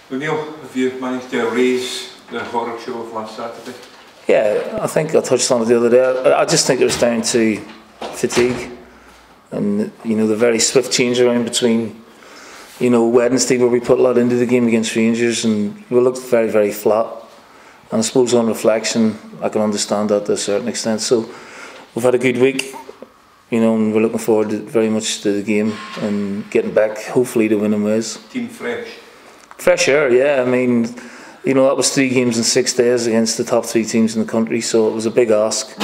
Well, Neil, have you managed to erase the horror show of last Saturday? Yeah, I think I touched on it the other day. I just think it was down to fatigue and, the very swift change around between, Wednesday, where we put a lot into the game against Rangers, and we looked very, very flat. And I suppose on reflection, I can understand that to a certain extent. So we've had a good week, and we're looking forward very much to the game and getting back, hopefully, to winning ways. Team fresh? Fresh air, yeah. I mean, that was 3 games in 6 days against the top 3 teams in the country, so it was a big ask.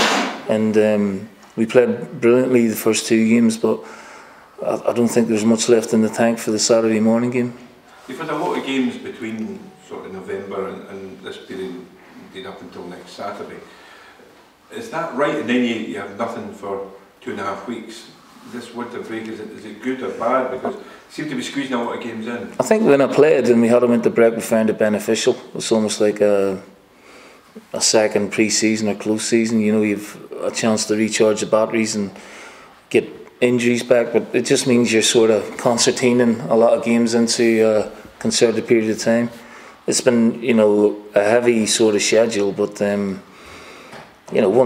And we played brilliantly the first 2 games, but I don't think there's much left in the tank for the Saturday morning game. You've had a lot of games between sort of November and this period up until next Saturday. Is that right? And then you have nothing for 2.5 weeks. This winter break, is it good or bad? Because you seem to be squeezing a lot of games in. I think when I played and we had a winter break, we found it beneficial. It's almost like a second pre-season or close season. You've a chance to recharge the batteries and get injuries back, but it just means you're sort of concertining a lot of games into a concerted period of time. It's been, a heavy sort of schedule, but one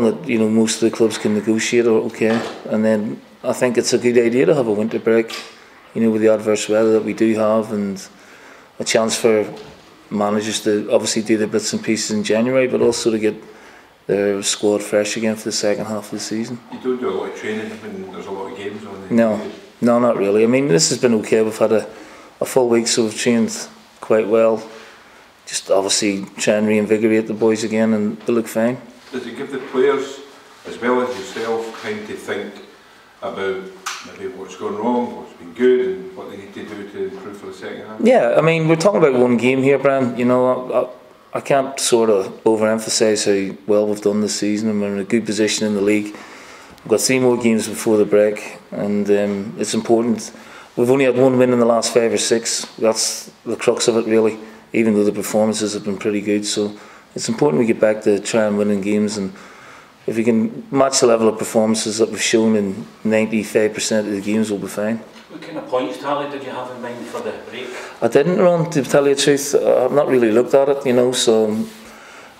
that most of the clubs can negotiate okay. And then I think it's a good idea to have a winter break, with the adverse weather that we do have, and a chance for managers to obviously do their bits and pieces in January, but also to get their squad fresh again for the second half of the season. You don't do a lot of training when there's a lot of games on? No, not really. I mean, this has been okay. We've had a full week, so we've trained quite well. Just obviously try and reinvigorate the boys again, and they look fine. Does it give the players, as well as yourself, time to think about maybe what's gone wrong, what's been good, and what they need to do to improve for the second half? Yeah, I mean, we're talking about one game here, Brian. I can't sort of overemphasise how well we've done this season, and we're in a good position in the league. We've got 3 more games before the break, and it's important. We've only had 1 win in the last 5 or 6. That's the crux of it, really, even though the performances have been pretty good. So it's important we get back to try and winning games, and if we can match the level of performances that we've shown in 95% of the games, we'll be fine. What kind of points tally did you have in mind for the break? I didn't, Ron, to tell you the truth. I've not really looked at it, so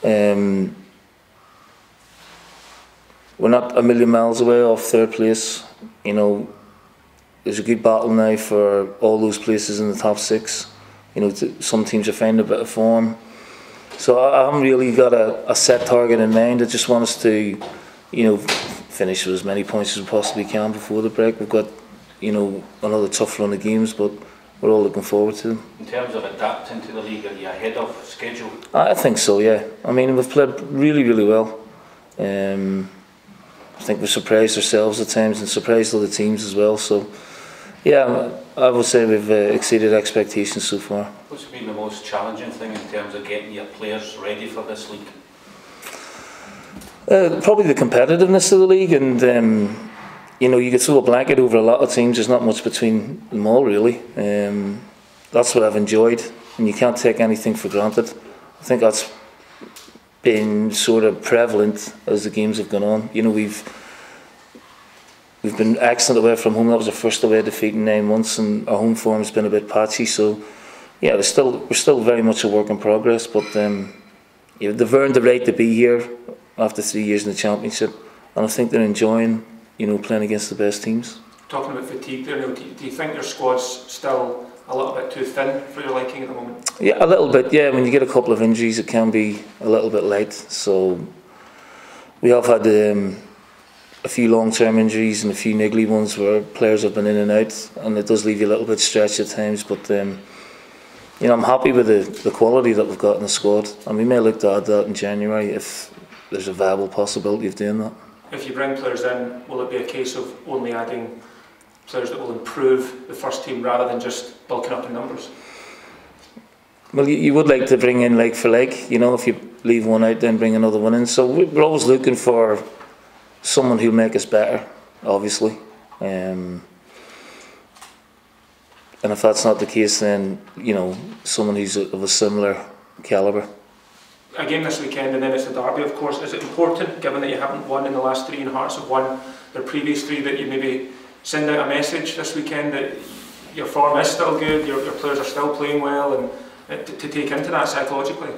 we're not a million miles away off 3rd place. There's a good battle now for all those places in the top 6. Some teams are finding a bit of form. So I haven't really got a set target in mind. I just want us to, finish with as many points as we possibly can before the break. We've got, another tough run of games, but we're all looking forward to them. In terms of adapting to the league, are you ahead of schedule? I think so, yeah. I mean, we've played really, really well. I think we've surprised ourselves at times and surprised other teams as well. So, yeah, I would say we've exceeded expectations so far. What's been the most challenging thing in terms of getting your players ready for this league? Probably the competitiveness of the league, and you could throw a blanket over a lot of teams. There's not much between them all, really. That's what I've enjoyed, and you can't take anything for granted. I think that's been sort of prevalent as the games have gone on. We've been excellent away from home. That was our first away defeat in 9 months, and our home form's been a bit patchy. So, yeah, we're still very much a work in progress. But they've earned the right to be here after 3 years in the Championship, and I think they're enjoying, playing against the best teams. Talking about fatigue there, Neil, do you think your squad's still a little bit too thin for your liking at the moment? Yeah, a little bit. Yeah, when you get a couple of injuries, it can be a little bit light. So we have had a few long-term injuries and a few niggly ones where players have been in and out, and it does leave you a little bit stretched at times. But I'm happy with the quality that we've got in the squad, and we may look to add that in January if there's a viable possibility of doing that. If you bring players in, will it be a case of only adding players that will improve the first team rather than just bulking up in numbers? Well, you would like to bring in like for like, if you leave one out, then bring another one in. So we're always looking for someone who'll make us better, obviously. And if that's not the case, then, someone who's of a similar calibre. A game this weekend, and then it's a derby, of course. Is it important, given that you haven't won in the last 3 and Hearts have won their previous 3, that you maybe send out a message this weekend that your form is still good, your players are still playing well, and to take into that psychologically?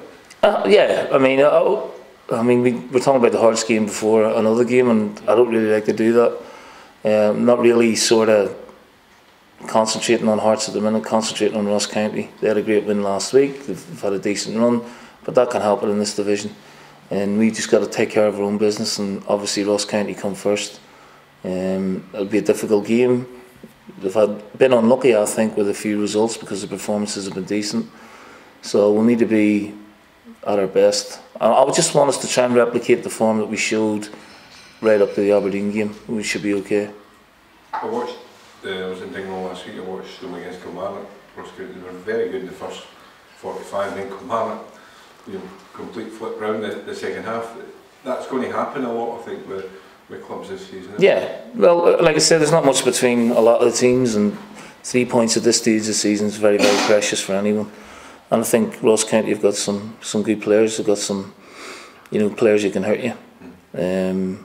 Yeah, I mean, we were talking about the Hearts game before another game, and I don't really like to do that. Not really sort of concentrating on Hearts at the minute, concentrating on Ross County. They had a great win last week, they've had a decent run, but that can happen in this division. And we just got to take care of our own business, and obviously Ross County come first. It'll be a difficult game. They've been unlucky, I think, with a few results because the performances have been decent. So we'll need to be at our best. I would just want us to try and replicate the form that we showed right up to the Aberdeen game. We should be okay. I watched, I was in Dingle last week, I watched them against Kilmarnock. They were very good in the first 45, and then Kilmarnock, complete flip round the second half. That's going to happen a lot, I think, with clubs this season. Yeah, well, like I said, there's not much between a lot of the teams, and 3 points at this stage of the season is very, very precious for anyone. And I think Ross County have got some good players. They've got some, players who can hurt you, and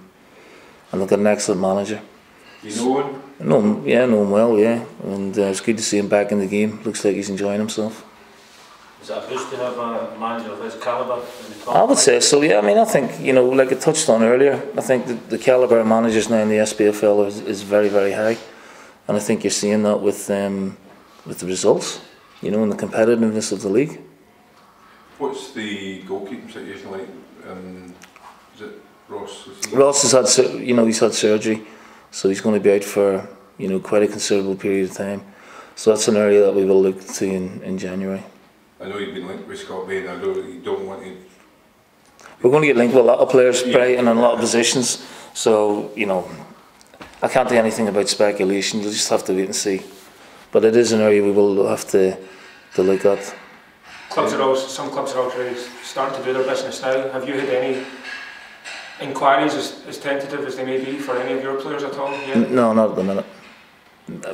they've got an excellent manager. You know him? Know him well, yeah. And it's good to see him back in the game. Looks like he's enjoying himself. Is that a boost to have a manager of his calibre in the top? I would say so, yeah. I mean, I think, like I touched on earlier, I think the calibre of managers now in the SPFL is very, very high. And I think you're seeing that with the results, and the competitiveness of the league. What's the goalkeeping situation like? Is it Ross? Ross has had, he's had surgery, so he's going to be out for, quite a considerable period of time. So that's an area that we will look to in January. I know you've been linked with Scott Bain. I know you don't want to. We're going to get linked with a lot of players, Brighton, and a lot of positions. So, I can't do anything about speculation. You'll just have to wait and see. But it is an area we will have to look at. Some clubs are already starting to do their business now. Have you had any inquiries, as tentative as they may be, for any of your players at all? Yeah? No, not at the minute.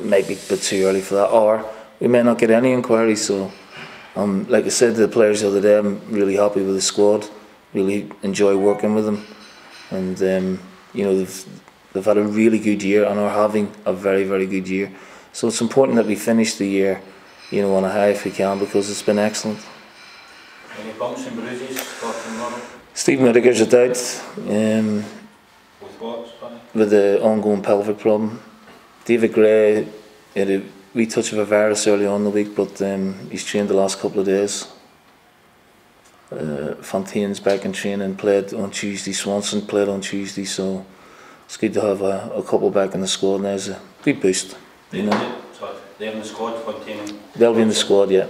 Maybe a bit too early for that. Or we may not get any inquiries. So, like I said to the players the other day, I'm really happy with the squad. Really enjoy working with them, and they've had a really good year and are having a very, very good year. So it's important that we finish the year, on a high if we can, because it's been excellent. Any bumps and bruises? Stephen Whittaker's a doubt. With what? With the ongoing pelvic problem. David Gray had a wee touch of a virus early on in the week, but he's trained the last couple of days. Fontaine's back in training, played on Tuesday. Swanson played on Tuesday, so it's good to have a couple back in the squad now. It's a good boost, They're in the squad, Fontaine? They'll be in the squad, yeah.